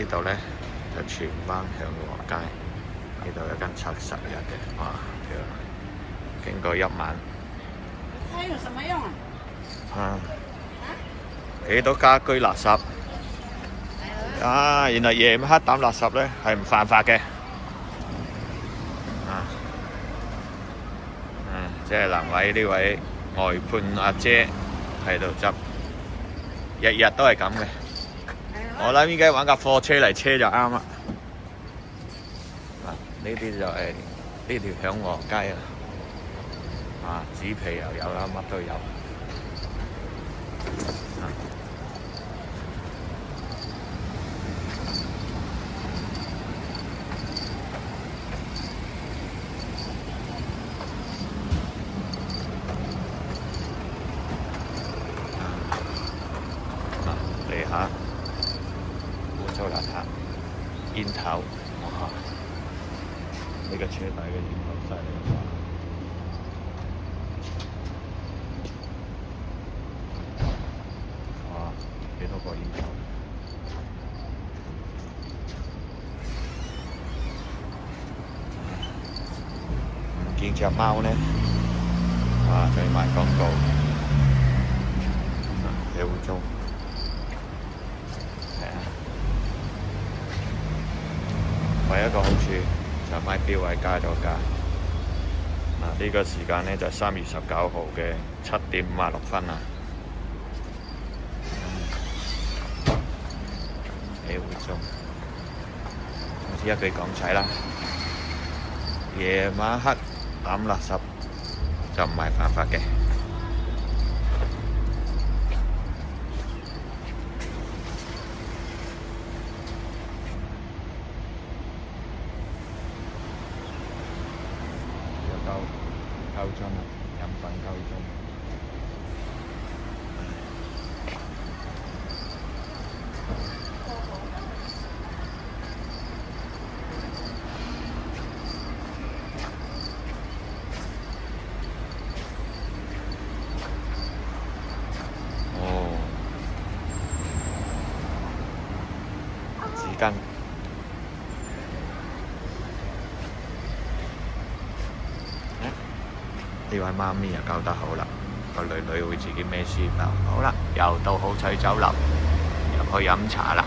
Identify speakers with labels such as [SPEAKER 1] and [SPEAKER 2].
[SPEAKER 1] 呢度咧就荃灣享和街，呢度有間71嘅，哇！經過一晚，
[SPEAKER 2] 它有什麼用啊？
[SPEAKER 1] 幾多家居垃圾原來夜晚黑抌垃圾咧係唔犯法嘅，即係難為呢位外判阿姐喺度執，日日都係咁嘅。我諗應該揾架貨車嚟車就啱啦。呢啲就係呢條享和街啊，紙皮又有啦，乜都有。地下污糟邋遢，煙頭，哇！呢個車底嘅煙頭犀利啊！哇！幾多個煙頭？唔見隻貓呢？哇！仲要賣廣告，幾污糟。唯一一個好處就買錶位加咗價。呢個時間呢，就3月19號嘅7點56分啦。幾污糟。總之一句講齊啦，夜晚黑抌垃圾就唔係犯法嘅。夠鐘啦，飲品夠鐘。紙巾。呢位媽咪又教得好啦，個女會自己孭書包。好啦，又到好彩酒樓入去飲茶啦。